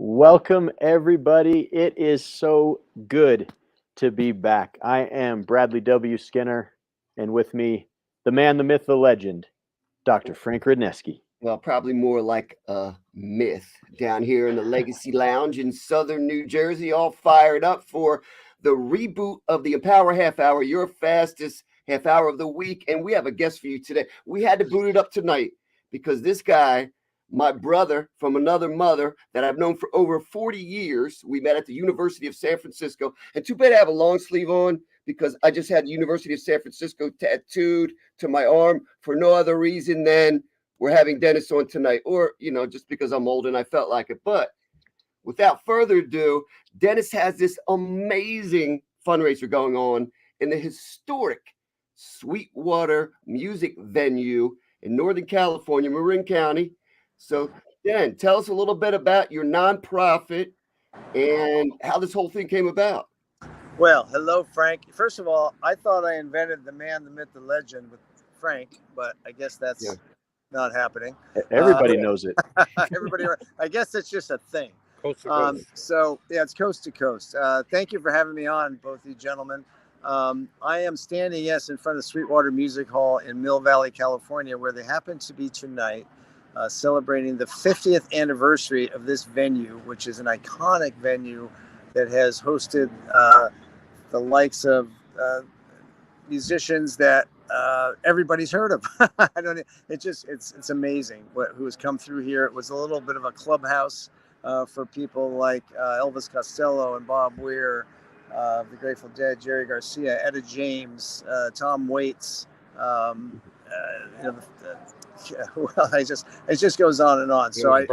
Welcome, everybody. It is so good to be back. I am Bradlee W. Skinner, and with me, the man, the myth, the legend, Dr. Frank Rudnesky. Well, probably more like a myth down here in the Legacy Lounge in southern New Jersey, all fired up for the reboot of the Empower Half Hour, your fastest half hour of the week. And we have a guest for you today. We had to boot it up tonight because this guy, my brother from another mother that I've known for over 40 years, we met at the University of San Francisco. And too bad I have a long sleeve on because I just had the University of San Francisco tattooed to my arm for no other reason than we're having Dennis on tonight, or, just because I'm old and I felt like it. But without further ado, Dennis has this amazing fundraiser going on in the historic Sweetwater Music Venue in Northern California, Marin County. So, Dan, tell us a little bit about your nonprofit and how this whole thing came about. Well, hello, Frank. First of all, I thought I invented the man, the myth, the legend with Frank, but I guess that's not happening. Everybody knows it. Everybody, I guess it's just a thing. Coast to coast. It's coast to coast. Thank you for having me on, both you gentlemen. I am standing, in front of Sweetwater Music Hall in Mill Valley, California, where they happen to be tonight, celebrating the 50th anniversary of this venue, which is an iconic venue that has hosted the likes of musicians that everybody's heard of. It's amazing who has come through here. It was a little bit of a clubhouse for people like Elvis Costello and Bob Weir, the Grateful Dead, Jerry Garcia, Etta James, Tom Waits. It just goes on and on. So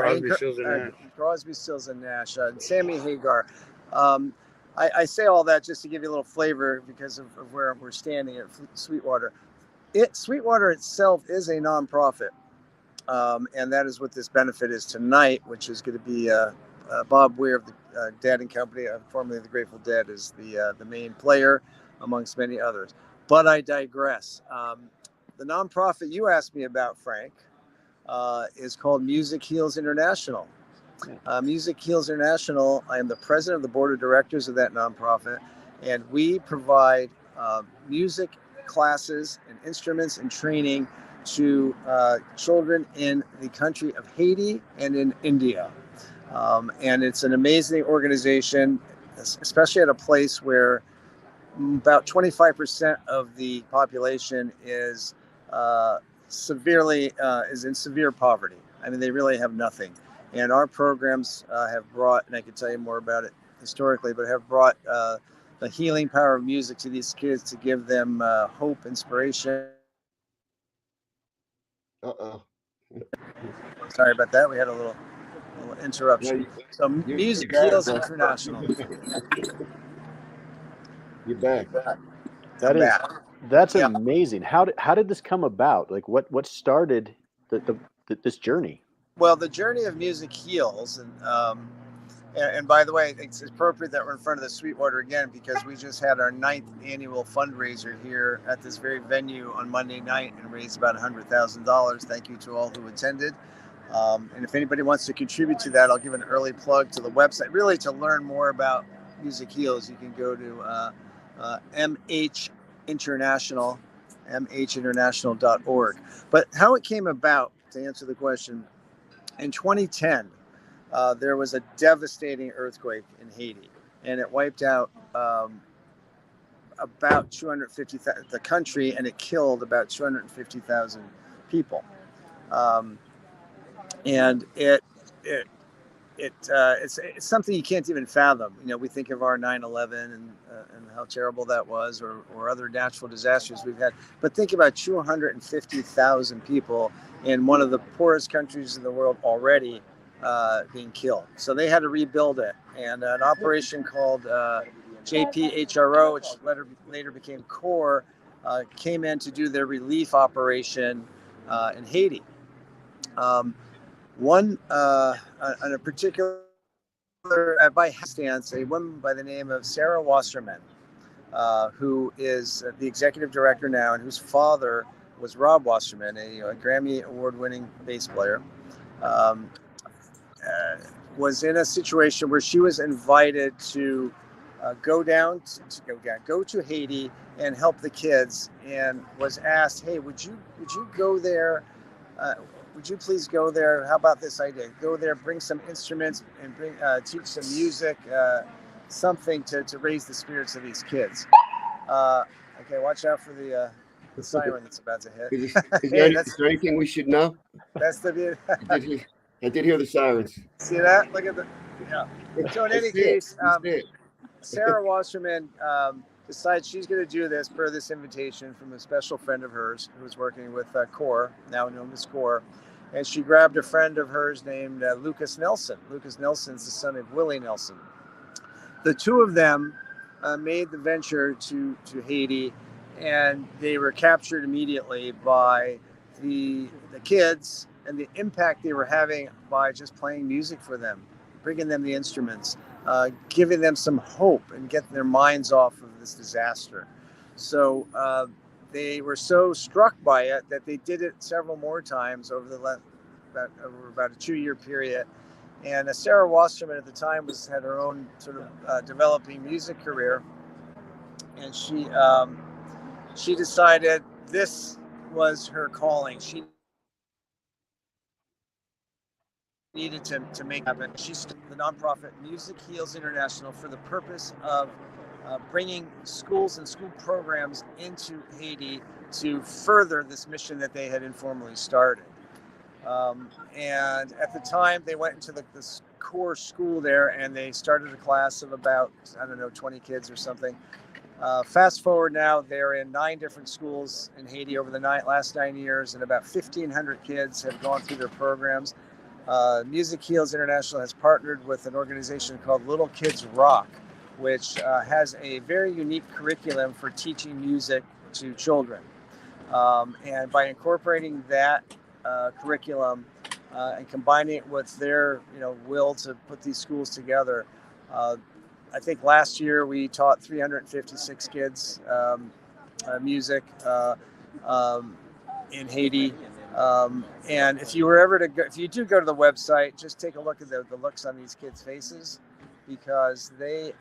Crosby, Stills and Nash, and Sammy Hagar. I say all that just to give you a little flavor because of where we're standing at Sweetwater. Sweetwater itself is a nonprofit, and that is what this benefit is tonight, which is going to be Bob Weir of the Dead and Company, formerly the Grateful Dead, is the main player, amongst many others. But I digress. The nonprofit you asked me about, Frank, is called Music Heals International. Music Heals International, I am the president of the board of directors of that nonprofit, and we provide music classes and instruments and training to children in the country of Haiti and in India. And it's an amazing organization, especially at a place where about 25% of the population is in severe poverty. I mean, they really have nothing. And our programs have brought, and I can tell you more about it historically, but have brought the healing power of music to these kids to give them hope, inspiration. Sorry about that. We had a little interruption. So Music Heals International. You're back. That's amazing. How did this come about? Like what started this journey? Well, the journey of Music Heals, and by the way, it's appropriate that we're in front of the Sweetwater again because we just had our 9th annual fundraiser here at this very venue on Monday night and raised about $100,000. Thank you to all who attended. And if anybody wants to contribute to that, I'll give an early plug to the website. Really, to learn more about Music Heals, you can go to MH International, mhinternational.org. But how it came about, to answer the question, in 2010, there was a devastating earthquake in Haiti, and it wiped out about 250,000 the country, and it killed about 250,000 people. And it's something you can't even fathom. We think of our 9/11 and how terrible that was, or other natural disasters we've had. But think about 250,000 people in one of the poorest countries in the world already being killed. So they had to rebuild it. And an operation called JPHRO, which later became CORE, came in to do their relief operation in Haiti. On a particular, by happenstance, a woman by the name of Sarah Wasserman, who is the executive director now, and whose father was Rob Wasserman, a Grammy award-winning bass player. was in a situation where she was invited to go to Haiti and help the kids, and was asked, "Hey, would you go there? Would you please go there? How about this idea? Go there, bring some instruments, and teach some music, something to raise the spirits of these kids." Okay, watch out for the siren that's about to hit. Is there anything we should know? That's the I did hear the sirens. See that? Look at the So in any case, Sarah Wasserman decides she's going to do this per this invitation from a special friend of hers who was working with CORE, now known as CORE. And she grabbed a friend of hers named Lucas Nelson. Lucas Nelson's the son of Willie Nelson. The two of them made the venture to Haiti, and they were captured immediately by the kids and the impact they were having by just playing music for them, bringing them the instruments, giving them some hope and getting their minds off of this disaster. So they were so struck by it that they did it several more times over about a 2-year period. And Sarah Wasserman at the time had her own sort of developing music career, and she decided this was her calling. She needed to make happen. She started the nonprofit Music Heals International for the purpose of bringing schools and school programs into Haiti to further this mission that they had informally started. And at the time, they went into this core school there, and they started a class of about, 20 kids or something. Fast forward now, they're in 9 different schools in Haiti over the last 9 years, and about 1,500 kids have gone through their programs. Music Heals International has partnered with an organization called Little Kids Rock, which has a very unique curriculum for teaching music to children. And by incorporating that curriculum and combining it with their will to put these schools together, I think last year we taught 356 kids music in Haiti. And if you were ever to go, if you do go to the website, just take a look at the looks on these kids' faces, because they,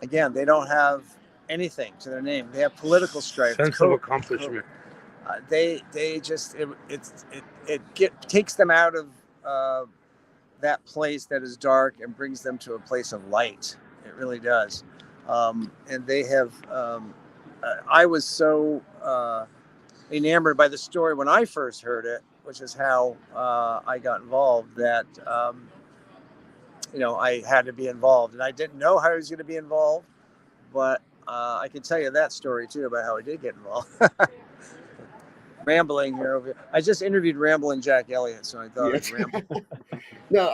again, they don't have anything to their name. They have political strife, sense of accomplishment. They just it takes them out of that place that is dark and brings them to a place of light. It really does. And they have. I was so enamored by the story when I first heard it, which is how I got involved. That I had to be involved, and I didn't know how I was going to be involved, but I can tell you that story too about how I did get involved. Rambling here over here. I just interviewed Ramblin' Jack Elliott, so I thought I'd ramble. No,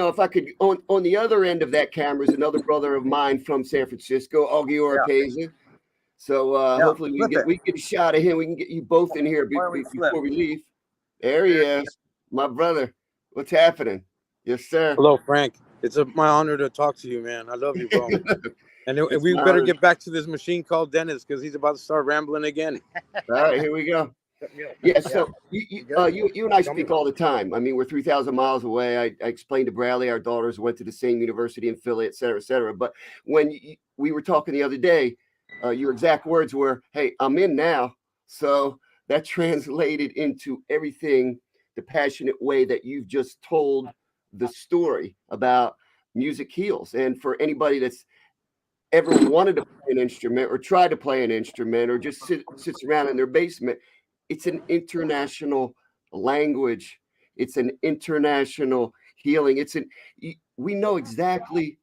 if I could, on the other end of that camera is another brother of mine from San Francisco, Augie Oropeza. So hopefully we get a shot of him. We can get you both in here before we leave. There he is, my brother. What's happening? Yes, sir. Hello, Frank. It's my honor to talk to you, man. I love you, bro. And we better get back to this machine called Dennis, because he's about to start rambling again. All right, here we go. Yeah, so you and I speak all the time. I mean, we're 3,000 miles away. I explained to Bradley, our daughters went to the same university in Philly, et cetera, et cetera. But when we were talking the other day, your exact words were, "Hey, I'm in now." So that translated into everything, the passionate way that you've just told the story about Music Heals. And for anybody that's ever wanted to play an instrument or try to play an instrument or just sits around in their basement, it's an international language. It's an international healing. We know exactly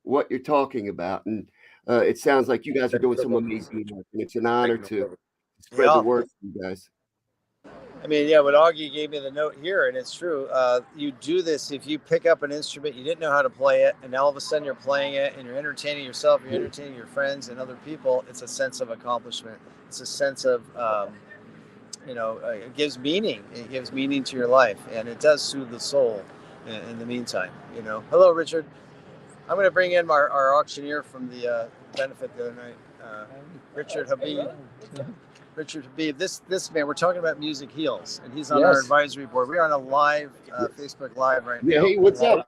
what you're talking about. And it sounds like you guys are doing some amazing work, and it's an honor to spread the word for you guys. I mean, what Augie gave me the note here, and it's true. You do this if you pick up an instrument, you didn't know how to play it, and now all of a sudden you're playing it, and you're entertaining yourself, you're entertaining your friends and other people. It's a sense of accomplishment. It's a sense of, it gives meaning. It gives meaning to your life, and it does soothe the soul in the meantime. Hello, Richard. I'm going to bring in our auctioneer from the benefit the other night, Richard Habib. Richard Habib. This man, we're talking about Music Heals, and he's on our advisory board. We're on a live Facebook Live right now. Hey, what's up?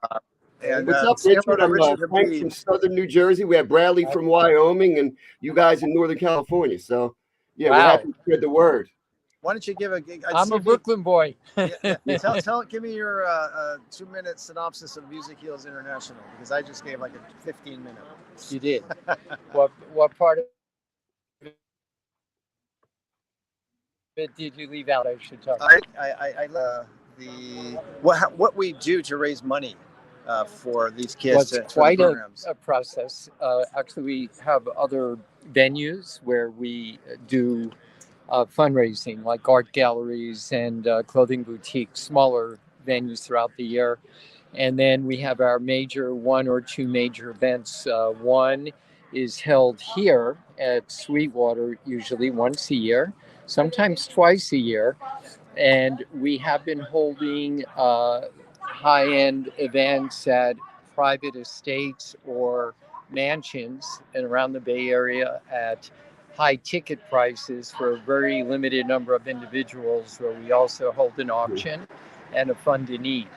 And what's up, Richard? I'm Frank from Southern New Jersey. We have Bradley from Wyoming, and you guys in Northern California. So, yeah, we're happy to spread the word. Why don't you give I'm a Brooklyn boy. Give me your 2-minute synopsis of Music Heals International, because I just gave like a 15-minute. You did. What part of it did you leave out? I should talk. What we do to raise money for these kids. Well, it's quite a process. Actually, we have other venues where we do fundraising, like art galleries and clothing boutiques, smaller venues throughout the year. And then we have our one or two major events. One is held here at Sweetwater, usually once a year, sometimes twice a year. And we have been holding high-end events at private estates or mansions and around the Bay Area at high ticket prices for a very limited number of individuals, where we also hold an auction and a fund in need.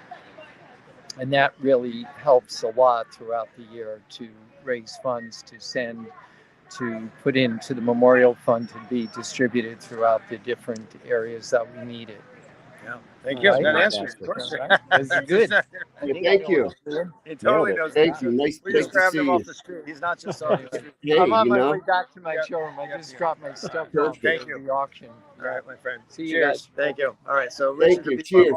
And that really helps a lot throughout the year to raise funds to put into the Memorial Fund to be distributed throughout the different areas that we need it. Yeah, thank you. That answers your question. That's good. Thank you. He totally knows. Thank you. Nice just grabbed to him see off you. the street. He's not just on the street. Hey, I'm on my know. way back to my showroom. I just dropped my stuff off Thank at you. the auction. All right, my friend. See you Cheers. guys. Thank you. All right, so Thank Richard, you.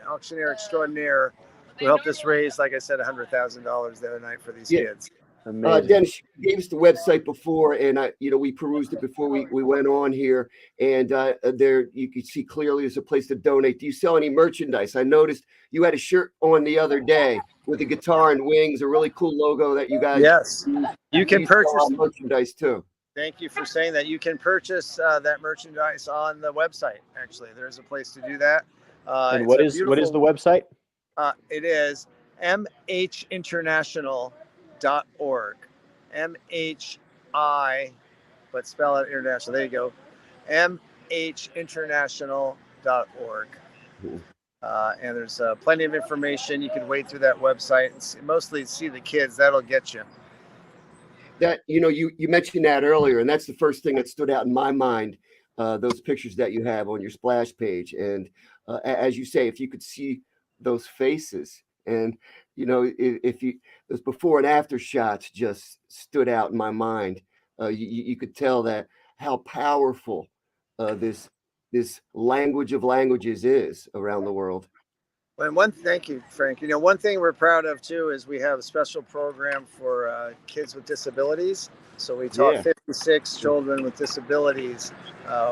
auctioneer extraordinaire, who helped us raise, like I said, $100,000 the other night for these kids. Dennis, you gave us the website before, and we perused it before we went on here, and there you can see clearly there's a place to donate. Do you sell any merchandise? I noticed you had a shirt on the other day with a guitar and wings, a really cool logo that you guys. Yes, you can purchase merchandise too. Thank you for saying that. You can purchase that merchandise on the website. Actually, there's a place to do that. And what is the website? It is mhinternational.org. MHI, but spell it international. There you go. mhinternational.org. And there's plenty of information. You can wade through that website and mostly see the kids. That'll get you. That you mentioned that earlier, and that's the first thing that stood out in my mind. Those pictures that you have on your splash page, and as you say, if you could see those faces, and if those before and after shots just stood out in my mind. You could tell that how powerful this language of languages is around the world. And thank you, Frank. One thing we're proud of too is we have a special program for kids with disabilities. So we taught 56 children with disabilities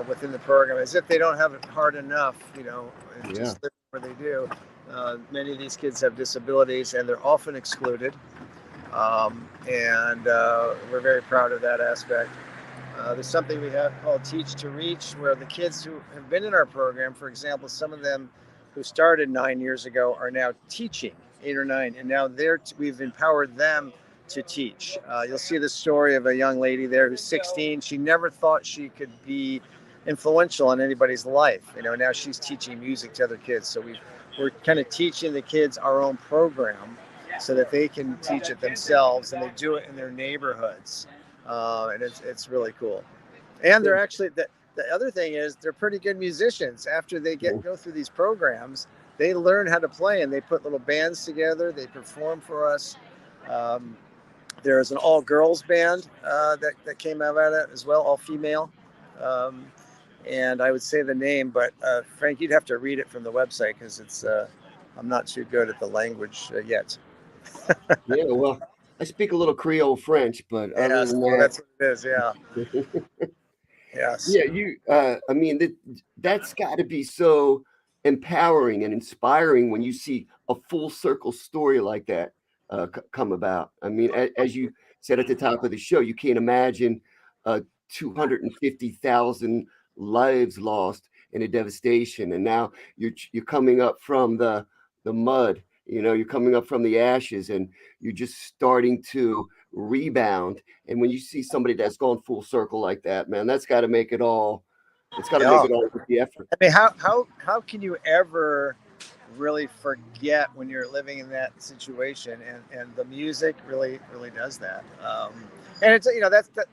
within the program, as if they don't have it hard enough, just live where they do. Many of these kids have disabilities, and they're often excluded. And we're very proud of that aspect. There's something we have called Teach to Reach, where the kids who have been in our program, for example, some of them who started 9 years ago are now teaching, 8 or 9, and now we've empowered them to teach. You'll see the story of a young lady there who's 16. She never thought she could be influential in anybody's life. Now she's teaching music to other kids. So we're kind of teaching the kids our own program so that they can teach it themselves, and they do it in their neighborhoods. And it's really cool. And they're actually, the other thing is they're pretty good musicians. After they go through these programs, they learn how to play, and they put little bands together. They perform for us. There's an all-girls band that came out of it as well, all female. And I would say the name, but Frank, you'd have to read it from the website, because I'm not too good at the language yet. Yeah, well, I speak a little Creole French, but other than that, that's what it is. Yeah. Yes. Yeah, I mean, that's got to be so empowering and inspiring when you see a full circle story like that come about. I mean, as you said at the top of the show, you can't imagine 250,000 lives lost in a devastation, and now you're coming up from the mud. You're coming up from the ashes, and you're just starting to rebound. And when you see somebody that's gone full circle like that, man, that's got to make it all It's got to make it all with the effort. I mean, how can you ever really forget when you're living in that situation? And the music really does that. And it's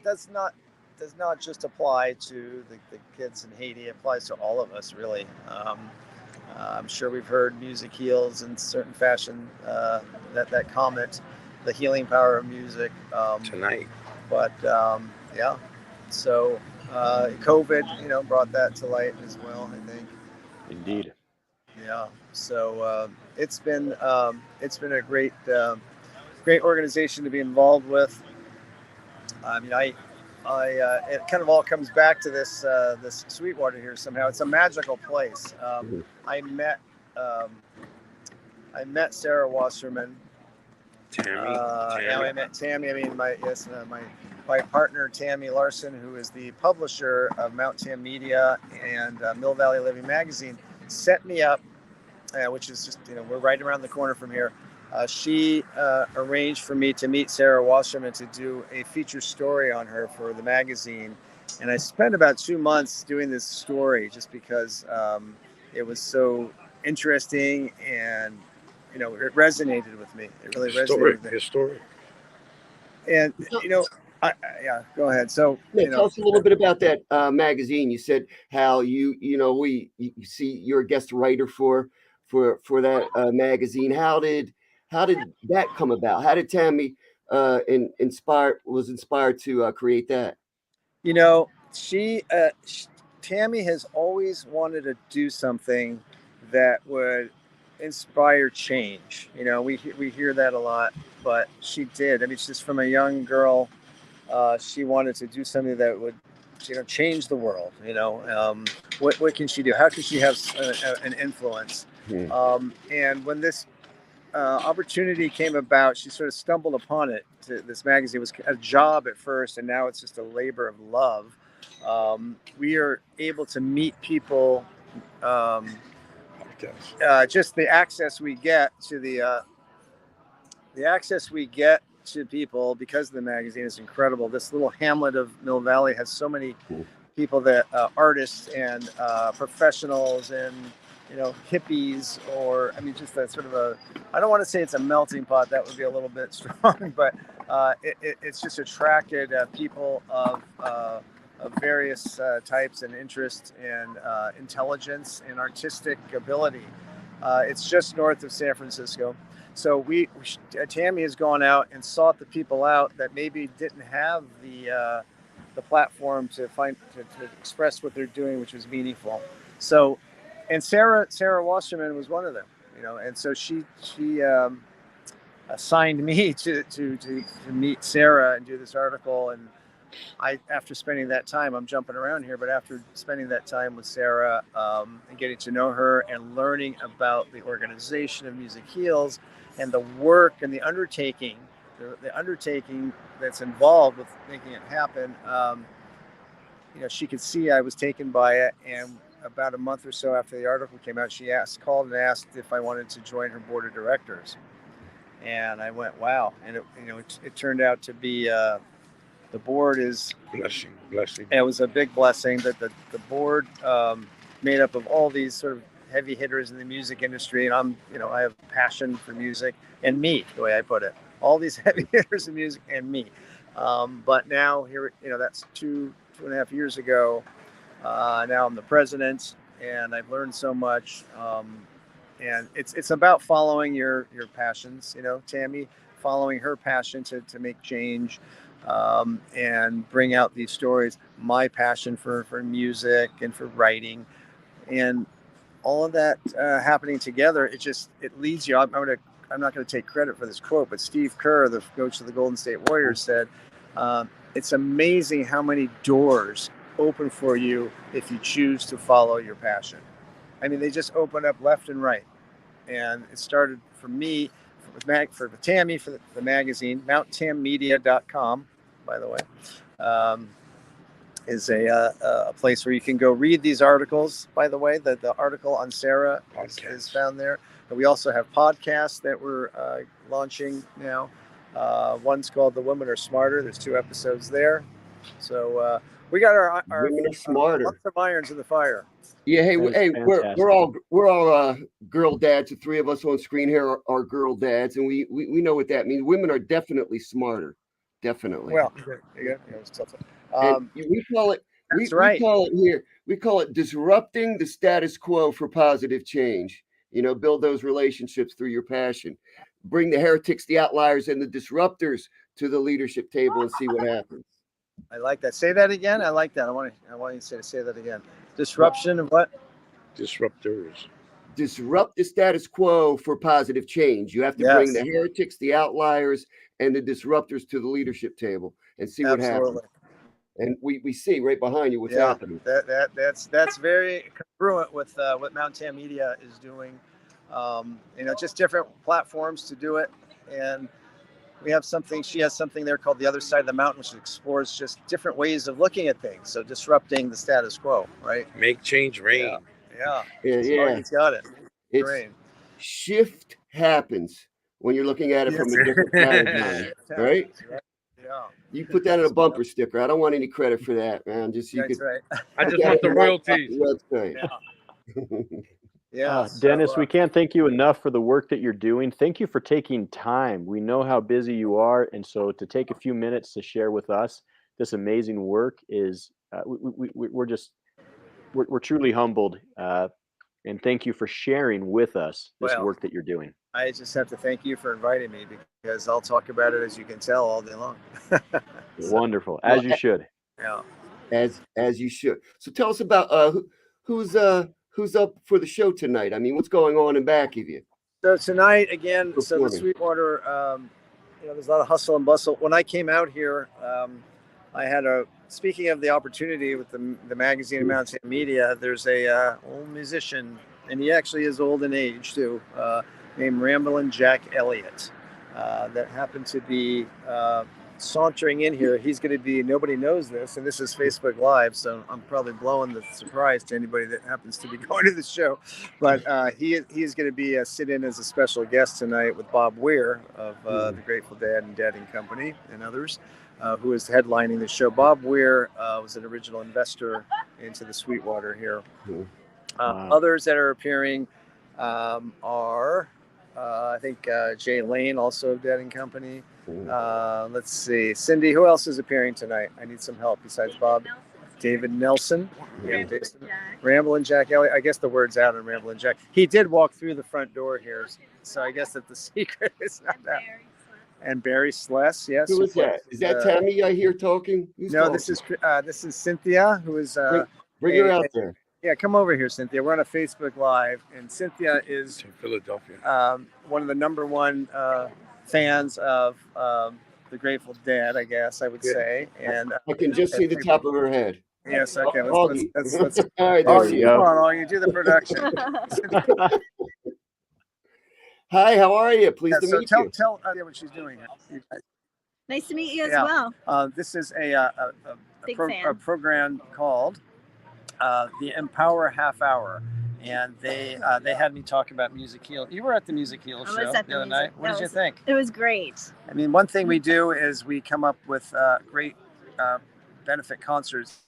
that's not does not just apply to the kids in Haiti. It applies to all of us, really. I'm sure we've heard music heals in certain fashion. That comment, the healing power of music. Tonight. But yeah, so COVID, brought that to light as well, I think. Indeed. Yeah. So it's been a great organization to be involved with. I mean, it kind of all comes back to this Sweetwater here somehow. It's a magical place. I met Sarah Wasserman. Tammy. I met Tammy. I mean, my partner Tammy Larson, who is the publisher of Mount Tam Media and Mill Valley Living Magazine, set me up, which is just we're right around the corner from here. She arranged for me to meet Sarah Wasserman to do a feature story on her for the magazine, and I spent about 2 months doing this story just because it was so interesting and it resonated with me. It really resonated with me. His story. And yeah, go ahead. So tell us a little bit about that magazine. You said how you see you're a guest writer for that magazine. How did that come about? How did Tammy was inspired to create that? Tammy has always wanted to do something that would inspire change. We hear that a lot, but she did. I mean, just from a young girl, she wanted to do something that would, change the world. What can she do? How can she have an influence? And when this opportunity came about, she sort of stumbled upon it. This magazine was a job at first, and now it's just a labor of love. We are able to meet people. Just the access we get to people because of the magazine is incredible. This little hamlet of Mill Valley has so many people that artists and professionals and hippies, or I mean, just that sort of I don't want to say it's a melting pot. That would be a little bit strong, but it's just attracted people of various types and interests and intelligence and artistic ability. It's just north of San Francisco. So Tammy has gone out and sought the people out that maybe didn't have the platform to express what they're doing, which was meaningful. So, and Sarah Wasserman was one of them, and so she assigned me to meet Sarah and do this article. And after spending that time, I'm jumping around here, but after spending that time with Sarah and getting to know her and learning about the organization of Music Heals and the work and the undertaking that's involved with making it happen, she could see I was taken by it. And about a month or so after the article came out, she called and asked if I wanted to join her board of directors. And I went, wow. And it turned out to be the board is blessing. It was a big blessing that the board made up of all these sort of heavy hitters in the music industry, and I have passion for music and me, the way I put it. All these heavy hitters in music and me. But now here, that's two and a half years ago. Now I'm the president, and I've learned so much. And it's about following your passions. Tammy following her passion to make change. And bring out these stories, my passion for music and for writing, and all of that happening together. It leads you. I'm not going to take credit for this quote, but Steve Kerr, the coach of the Golden State Warriors, said, it's amazing how many doors open for you if you choose to follow your passion. I mean, they just open up left and right. And it started for me, for Tammy, for the magazine, MountTamMedia.com, by the way, is a place where you can go read these articles. By the way, the article on Sarah is found there. But we also have podcasts that we're launching now. One's called The Women Are Smarter. There's 2 episodes there. So We got our women are smarter. lots of irons in the fire. Yeah, hey, Fantastic. we're all girl dads. The three of us on screen here are girl dads, and we know what that means. Women are definitely smarter, definitely. Well, we call it. That's right. We call it disrupting the status quo for positive change. Build those relationships through your passion. Bring the heretics, the outliers, and the disruptors to the leadership table and see what happens. I like that. Say that again. I like that. I want you to say that again. Disruption of what? Disruptors. Disrupt the status quo for positive change. You have to bring the heretics, the outliers, and the disruptors to the leadership table and see what happens. And we see right behind you what's happening. That's very congruent with what Mount Tam Media is doing. Just different platforms to do it. And we have something, she has something there called The Other Side of the Mountain, which explores just different ways of looking at things. So disrupting the status quo, right? Make change rain. Yeah. He's got it. Shift happens when you're looking at it from a different paradigm, right? Yeah. You put that in a bumper sticker. I don't want any credit for that, man. Just you could. Right. I just want the royalties. Yeah. Dennis, we can't thank you enough for the work that you're doing. Thank you for taking time. We know how busy you are, and so to take a few minutes to share with us this amazing work is we're truly humbled, and thank you for sharing with us this work that you're doing. I just have to thank you for inviting me, because I'll talk about it, as you can tell, all day long. Wonderful, as you should. Yeah, as you should. So tell us about who's up for the show tonight. I mean, what's going on in back of you? So tonight, again, so the Sweetwater, there's a lot of hustle and bustle. When I came out here, I had speaking of the opportunity with the magazine of Mount Tam Media, there's a old musician, and he actually is old in age too, named Ramblin' Jack Elliott, that happened to be sauntering in here. He's going to be, nobody knows this, and this is Facebook Live, so I'm probably blowing the surprise to anybody that happens to be going to the show. But he's going to be sit in as a special guest tonight with Bob Weir of the Grateful Dead and Dead and Company and others, who is headlining the show. Bob Weir was an original investor into the Sweetwater here. Others that are appearing are I think Jay Lane, also of Dead and Company. Let's see, Cindy, who else is appearing tonight? I need some help besides Bob. David Nelson, Ramblin' Jack Elliott. I guess the word's out on Ramblin' Jack. He did walk through the front door here, so I guess that the secret is not that. And Barry Sless, yes. Who is that? Is that Tammy I hear talking? Who's talking? This is Cynthia, who is bring her out there. Yeah, come over here, Cynthia. We're on a Facebook Live, and Cynthia is from Philadelphia. One of the #1 fans of the Grateful Dead, I guess I would say. And I can just see the top of her head. Yes, okay. Let's all right, there you go. Come on, Augie, do the production. Hi, how are you? Pleased to meet you. Tell what she's doing here. Nice to meet you as well. This is a program called the Empower Half Hour, and they had me talk about Music Heal. You were at the Music Heal show the other night. What did you think? It was great. I mean, one thing we do is we come up with great benefit concerts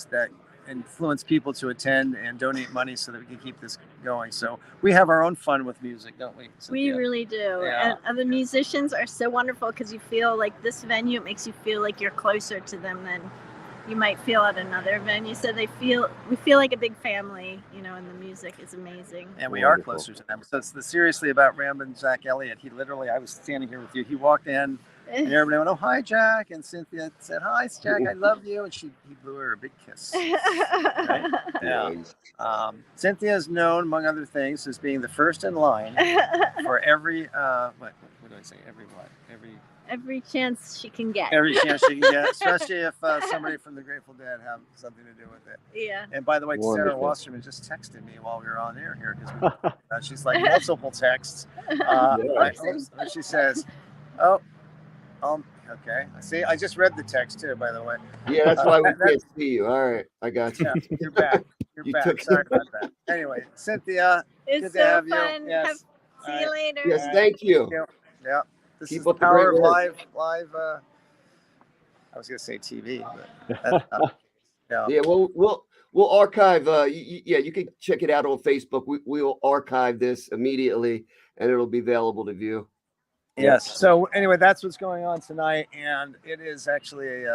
that influence people to attend and donate money so that we can keep this going. So we have our own fun with music, don't we, Cynthia? We really do. Yeah. And the musicians are so wonderful, because you feel like this venue, it makes you feel like you're closer to them than you might feel at another venue. So we feel like a big family, and the music is amazing. And we are closer to them. So it's seriously about Ramblin' Jack Elliott. He literally, I was standing here with you. He walked in and everybody went, "Oh, hi, Jack." And Cynthia said, "Hi, Jack, I love you." And he blew her a big kiss. Right? Yeah. Cynthia is known, among other things, as being the first in line for every, what do I say? Every chance she can get. Every chance she can get, especially if somebody from the Grateful Dead have something to do with it. Yeah. And by the way, Sarah Wasserman just texted me while we were on air here, because she's like multiple texts. She says, okay. See, I just read the text too, by the way. Yeah, that's why we can't see you. All right, I got you. Yeah, you're back. You're back. Sorry about that. Anyway, Cynthia, it's good so to have fun. you. Yes. See you later. Yes, thank you. Yeah. This Keep is up the power the of great work. live I was going to say TV, but that's not, yeah. Yeah, well, we'll archive. Yeah, you can check it out on Facebook. We'll archive this immediately, and it'll be available to view. Yes. So anyway, that's what's going on tonight, and it is actually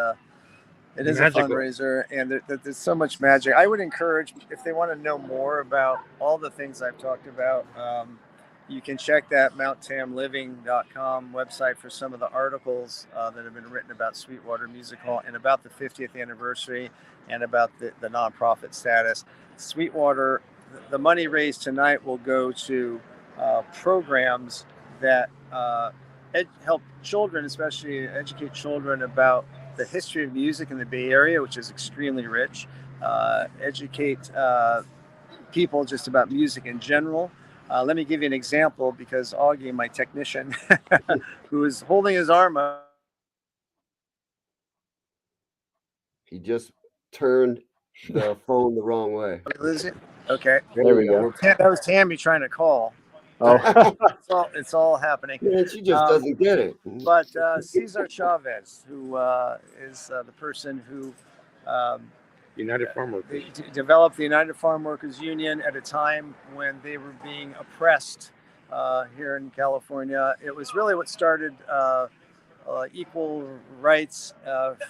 it is magical. A fundraiser, and there's so much magic. I would encourage, if they want to know more about all the things I've talked about, you can check that mounttamliving.com website for some of the articles that have been written about Sweetwater Music Hall and about the 50th anniversary and about the nonprofit status. Sweetwater, the money raised tonight will go to programs that help children, especially educate children about the history of music in the Bay Area, which is extremely rich. Educate people just about music in general. Let me give you an example, because Augie, my technician, who is holding his arm up. He just turned the phone the wrong way. Lose it? Okay. There we go. That was Tammy trying to call. Oh, it's all happening. Yeah, she just doesn't get it. But Cesar Chavez, who is the person who United Farm Workers developed the United Farm Workers Union at a time when they were being oppressed here in California. It was really what started equal rights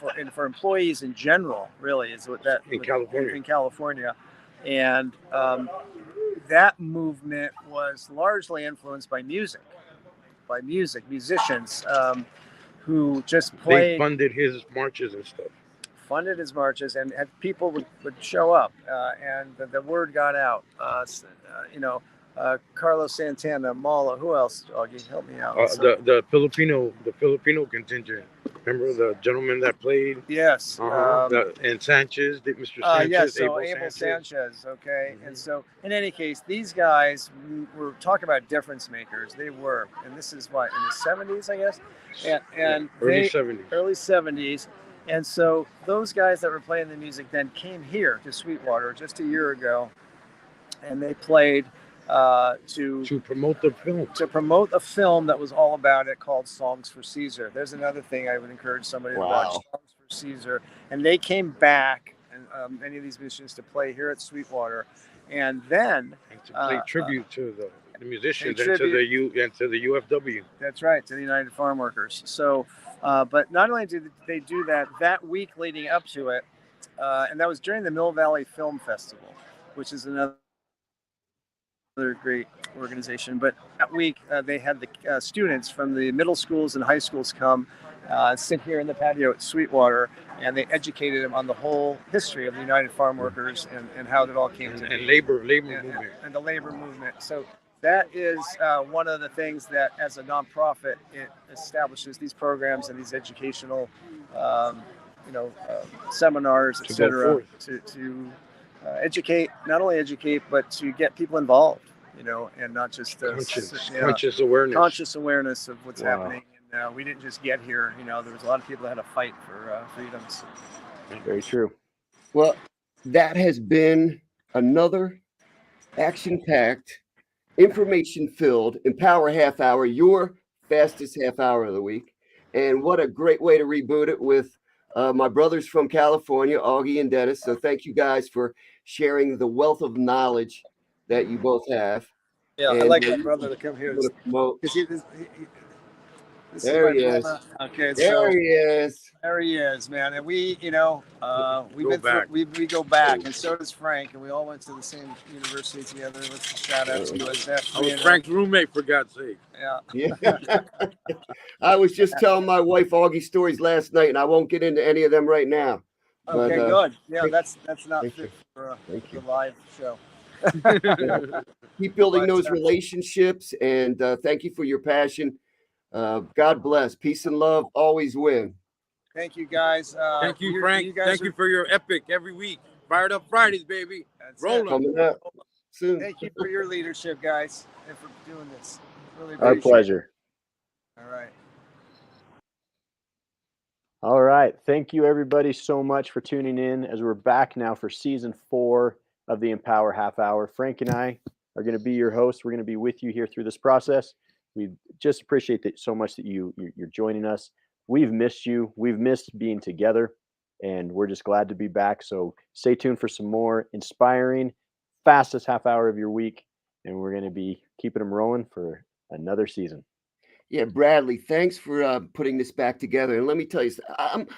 for employees in general. Really, is what that in California. In California, and that movement was largely influenced by musicians who just played. They funded his marches and stuff. Funded his marches, and people would show up, and the word got out. Carlos Santana, Mala, who else? Augie, help me out. The Filipino contingent. Remember the gentleman that played? Yes. And Sanchez, Mr. Sanchez. Yes, so Abel Sanchez. Okay. Mm-hmm. And so, in any case, these guys were talking about difference makers. They were, and this is what, in the 70s, I guess, and early 70s. Early 70s. And so those guys that were playing the music then came here to Sweetwater just a year ago, and they played to promote the film. To promote a film that was all about it, called Songs for Caesar. There's another thing I would encourage somebody to watch, Songs for Caesar. And they came back, and many of these musicians, to play here at Sweetwater, and then to play tribute to the musicians and to the UFW. That's right, to the United Farm Workers. So, but not only did they do that week leading up to it, and that was during the Mill Valley Film Festival, which is another great organization. But that week they had the students from the middle schools and high schools come sit here in the patio at Sweetwater, and they educated them on the whole history of the United Farm Workers and how it all came to be. And labor movement. And the labor movement. So that is one of the things that, as a nonprofit, it establishes these programs and these educational seminars, etc., to educate, not only educate, but to get people involved, and not just conscious awareness of what's happening. And we didn't just get here, there was a lot of people that had to fight for freedoms. Very true. Well, that has been another action-packed, information-filled Empower Half Hour, your fastest half hour of the week. And what a great way to reboot it with my brothers from California, Augie and Dennis. So thank you guys for sharing the wealth of knowledge that you both have. Yeah, and I'd like my brother to come here. There he is. Okay, there he is. There he is, man. And we go back, and so does Frank, and we all went to the same university together. Let's shout out to USF. I was Frank's roommate, for God's sake. Yeah. I was just telling my wife Augie stories last night, and I won't get into any of them right now. Okay, good. Yeah, that's not fit for a live show. Keep building those relationships, and thank you for your passion. God bless. Peace and love always win. Thank you, guys. Thank you, Frank. Thank you for your epic every week. Fired Up Fridays, baby. Rolling. Coming up soon. Thank you for your leadership, guys, and for doing this. Really our pleasure. All right. All right. Thank you, everybody, so much for tuning in as we're back now for season 4 of the Empower Half Hour. Frank and I are going to be your hosts. We're going to be with you here through this process. We just appreciate that so much that you're joining us. we've missed you. We've missed being together, and we're just glad to be back. So stay tuned for some more inspiring, fastest half hour of your week, and we're going to be keeping them rolling for another season. Yeah, Bradley, thanks for putting this back together. And let me tell you,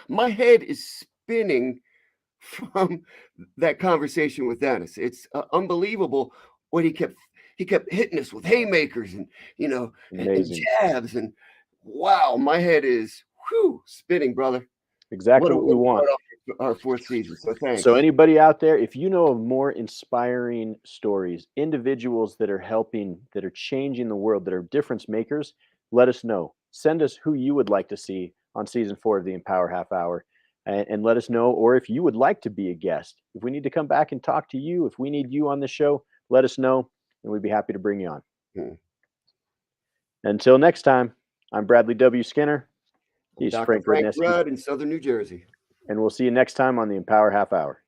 my head is spinning from that conversation with Dennis. It's unbelievable what he kept hitting us with haymakers and and jabs, and wow, my head is spinning, brother. Exactly what we want. Our fourth season. So thanks. So anybody out there, if you know of more inspiring stories, individuals that are helping, that are changing the world, that are difference makers, let us know. Send us who you would like to see on season 4 of the Empower Half Hour, and let us know. Or if you would like to be a guest, if we need to come back and talk to you, if we need you on the show, let us know, and we'd be happy to bring you on. Until next time, I'm Bradlee W. Skinner. He's Dr. Frank Rudd in Southern New Jersey. And we'll see you next time on the Empower Half Hour.